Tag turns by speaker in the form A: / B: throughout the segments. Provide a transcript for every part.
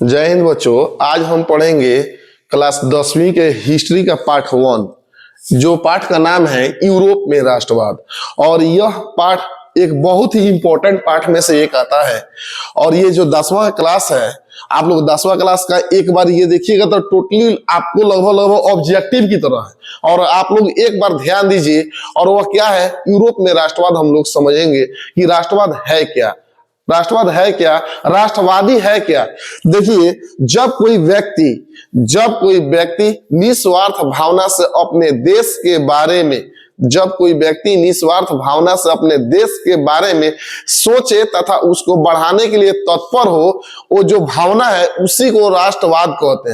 A: जय हिंद बच्चों। आज हम पढ़ेंगे क्लास 10वीं के हिस्ट्री का पार्ट 1, जो पाठ का नाम है यूरोप में राष्ट्रवाद। और यह पाठ एक बहुत ही इंपॉर्टेंट पाठ में से एक आता है। और ये जो 10वां क्लास है, आप लोग 10वां क्लास का एक बार ये देखिएगा तो टोटली आपको लगभग ऑब्जेक्टिव की तरह है। और आप लोग एक बार ध्यान दीजिए, और वह क्या है, यूरोप में राष्ट्रवाद। हम लोग समझेंगे कि राष्ट्रवाद है क्या, राष्ट्रवाद है क्या, राष्ट्रवादी है क्या। देखिए, जब कोई व्यक्ति निस्वार्थ भावना से अपने देश के बारे में सोचे तथा उसको बढ़ाने के लिए तत्पर हो, वो जो भावना है उसी को राष्ट्रवाद कहते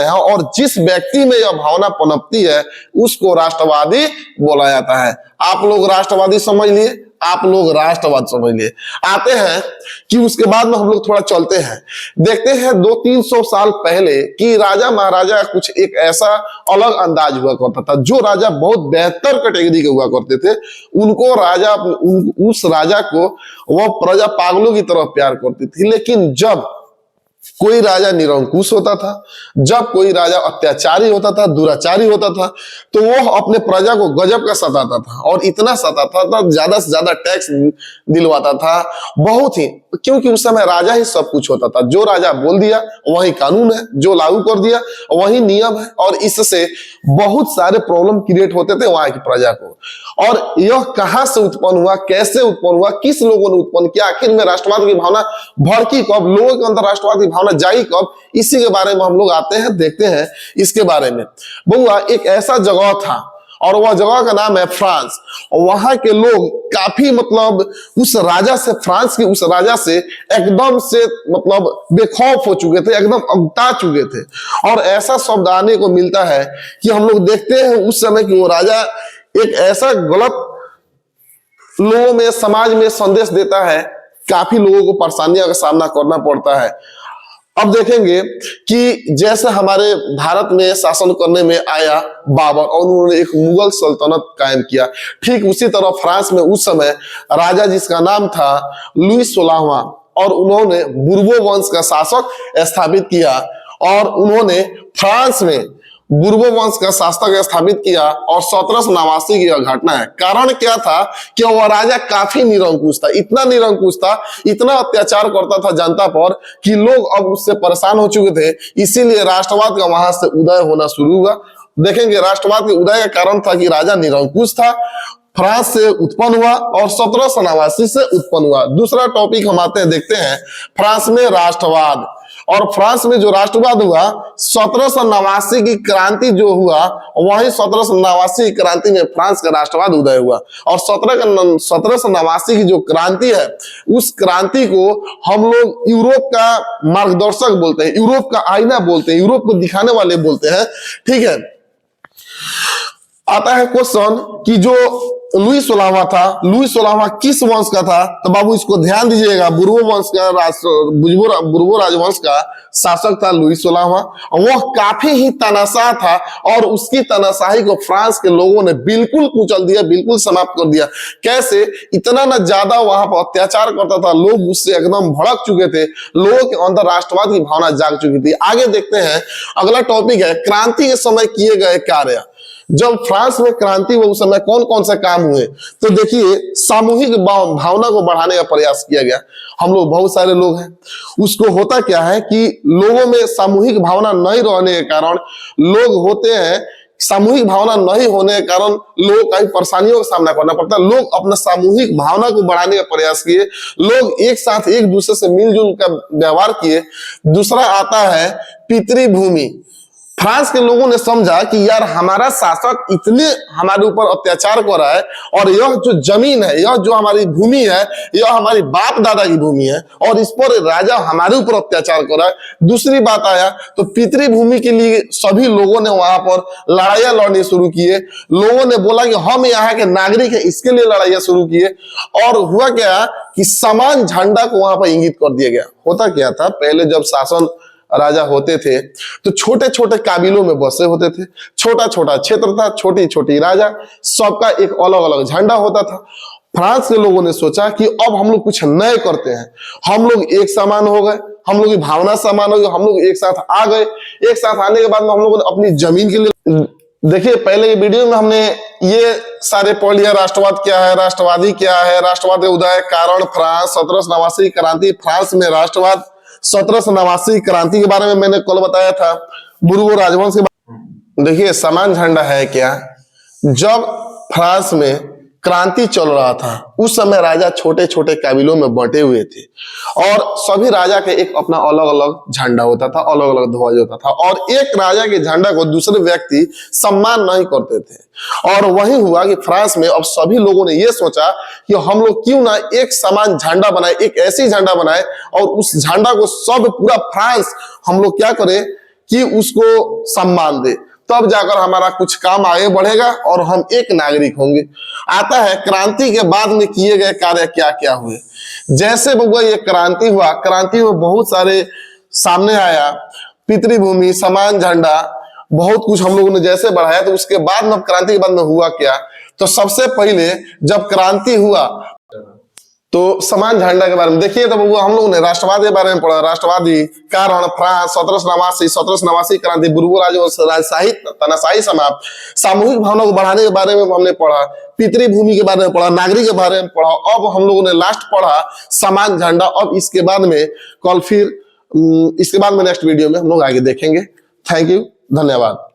A: हैं। और जिस व्यक्ति में यह भावना पनपती है उसको राष्ट्रवादी बोला जाता है। आप लोग राष्ट्रवादी समझ लिए, आप लोग राष्ट्रवाद समझ लिए। आते हैं कि उसके बाद में हम लोग थोड़ा चलते हैं, देखते हैं 200-300 साल पहले कि राजा महाराजा कुछ एक ऐसा अलग अंदाज हुआ करता था। जो राजा बहुत बेहतर कैटेगरी के हुआ करते थे, उस राजा को वह प्रजा पागलों की तरह प्यार करती थी। लेकिन जब कोई राजा निरंकुश होता था, जब कोई राजा अत्याचारी होता था, दुराचारी होता था, तो वह अपने प्रजा को गजब का सताता था। और इतना सताता था, ज्यादा से ज्यादा टैक्स दिलवाता था, बहुत ही, क्योंकि उस समय राजा ही सब कुछ होता था। जो राजा बोल दिया वही कानून है, जो लागू कर दिया वही नियम है। और इससे बहुत सारे प्रॉब्लम क्रिएट होते थे वहां की प्रजा को। और यह कहां से उत्पन्न हुआ, कैसे उत्पन्न हुआ, किस लोगों ने उत्पन्न किया, आखिर में राष्ट्रवाद की भावना भड़की कब, लोगों के अंदर राष्ट्रवाद की भावना जागी कब, इसी के बारे में हम लोग आते हैं, देखते हैं इसके बारे में। बहुआ एक ऐसा जगह था, और वह जगह का नाम है फ्रांस। और वहां के लोग काफी फ्रांस के उस राजा से एकदम से बेखौफ हो चुके थे, एकदम अगता चुके थे। और ऐसा शब्द आने को मिलता है कि हम लोग देखते हैं उस समय कि वो राजा एक ऐसा गलत लोगों में, समाज में संदेश देता है, काफी लोगों को परेशानियों का सामना करना पड़ता है। अब देखेंगे कि जैसे हमारे भारत में शासन करने में आया बाबर, और उन्होंने एक मुगल सल्तनत कायम किया, ठीक उसी तरह फ्रांस में उस समय राजा जिसका नाम था लुई 16वां, और उन्होंने बुर्बो वंश का शासक स्थापित किया। और उन्होंने फ्रांस में बुर्बो वंश का शासक स्थापित किया। और 1789 की यह घटना है। कारण क्या था कि वह राजा काफी निरंकुश था, इतना निरंकुश था, इतना अत्याचार करता था जनता पर कि लोग अब उससे परेशान हो चुके थे। इसीलिए राष्ट्रवाद का वहां से उदय होना शुरू हुआ। देखेंगे राष्ट्रवाद के उदय का कारण था कि राजा निरंकुश था, फ्रांस से उत्पन्न हुआ और 1789 से उत्पन्न हुआ। दूसरा टॉपिक हम आते हैं, देखते हैं फ्रांस में राष्ट्रवाद। और फ्रांस में जो राष्ट्रवाद हुआ, 1789 की क्रांति जो हुआ, वही 1789 की क्रांति में फ्रांस का राष्ट्रवाद उदय हुआ। और 1789 की जो क्रांति है, उस क्रांति को हम लोग यूरोप का मार्गदर्शक बोलते हैं, यूरोप का आईना बोलते हैं, यूरोप को दिखाने वाले बोलते हैं। ठीक है, आता है क्वेश्चन कि जो लुई 16वां था, लुई 16वां किस वंश का था? तो बाबू इसको ध्यान दीजिएगा, बुर्बो राजवंश का शासक था लुई 16वां। वह काफी ही तानाशाह था, और उसकी तानाशाही को फ्रांस के लोगों ने बिल्कुल कुचल दिया, बिल्कुल समाप्त कर दिया। कैसे? इतना न ज्यादा वहां पर अत्याचार करता था, लोग उससे एकदम भड़क चुके थे, लोगों के अंदर राष्ट्रवाद की भावना जाग चुकी थी। आगे देखते हैं, अगला टॉपिक है क्रांति के समय किए गए कार्य। जब फ्रांस में क्रांति हुई उस समय कौन कौन से काम हुए? तो देखिए, सामूहिक भावना को बढ़ाने का प्रयास किया गया। हम लोग बहुत सारे लोग हैं, उसको होता क्या है कि लोगों में सामूहिक भावना नहीं रहने के कारण सामूहिक भावना नहीं होने के कारण लोगों का परेशानियों का सामना करना पड़ता है। लोग अपना सामूहिक भावना को बढ़ाने का प्रयास किए, लोग एक साथ एक दूसरे से मिलजुल कर व्यवहार किए। दूसरा आता है पितृभूमि। फ्रांस के लोगों ने समझा कि यार हमारा शासक इतने हमारे ऊपर अत्याचार कर रहा है, और यह जो जमीन है, यह जो हमारी भूमि है, यह हमारी बाप दादा की भूमि है, और इस पर राजा हमारे ऊपर अत्याचार कर रहा है। दूसरी बात आया तो पितृभूमि के लिए सभी लोगों ने वहां पर लड़ाइयां लड़नी शुरू किए। लोगों ने बोला कि हम यहाँ के नागरिक हैं, इसके लिए लड़ाइयां शुरू किए। और हुआ क्या कि समान झंडा को वहां पर इंगित कर दिया गया। होता क्या था, पहले जब शासन राजा होते थे तो छोटे छोटे काबिलों में बसे होते थे, छोटा छोटा क्षेत्र था, छोटी छोटी राजा, सबका एक अलग अलग झंडा होता था। फ्रांस के लोगों ने सोचा कि अब हम लोग कुछ नए करते हैं, हम लोग एक समान हो गए, हम लोग की भावना समान हो गई, हम लोग एक साथ आ गए। एक साथ आने के बाद में हम लोगों ने अपनी जमीन के लिए, देखिए पहले के वीडियो में हमने ये सारे पढ़ लिया, राष्ट्रवाद क्या है, राष्ट्रवादी क्या है, राष्ट्रवाद के उदय कारण फ्रांस, 1789 क्रांति, फ्रांस में राष्ट्रवाद, 1789 क्रांति के बारे में मैंने कल बताया था, बुर्बो राजवंश के बारे में। देखिए समान झंडा है क्या, जब फ्रांस में क्रांति चल रहा था उस समय राजा छोटे छोटे कबीलों में बंटे हुए थे और सभी राजा के एक अपना अलग अलग झंडा होता था, अलग अलग ध्वज होता था, और एक राजा के झंडा को दूसरे व्यक्ति सम्मान नहीं करते थे। और वही हुआ कि फ्रांस में अब सभी लोगों ने यह सोचा कि हम लोग क्यों ना एक समान झंडा बनाए, एक ऐसी झंडा बनाए और उस झंडा को सब पूरा फ्रांस हम लोग क्या करें कि उसको सम्मान दे, तब जाकर हमारा कुछ काम आगे बढ़ेगा और हम एक नागरिक होंगे। आता है क्रांति के बाद में किए गए कार्य क्या क्या हुए। जैसे बबुआ ये क्रांति हुआ, क्रांति में बहुत सारे सामने आया, पितृभूमि, समान झंडा, बहुत कुछ हम लोगों ने जैसे बढ़ाया। तो उसके बाद में क्रांति के बाद में हुआ क्या, तो सबसे पहले जब क्रांति हुआ तो समान झंडा के बारे में देखिए, तो वो हम लोगों ने राष्ट्रवाद के बारे में पढ़ा, राष्ट्रवादी कारण फ्रांस, 1789 क्रांति, बुर्बो राजवंश, राजशाही तानाशाही समाप्त, सामूहिक भावना को बढ़ाने के बारे में हमने पढ़ा, पितृभूमि के बारे में पढ़ा, नागरिक के बारे में पढ़ा। अब हम लोगों ने लास्ट पढ़ा समान झंडा। अब इसके बाद में कल फिर इसके बाद में नेक्स्ट वीडियो में हम लोग आगे देखेंगे। थैंक यू, धन्यवाद।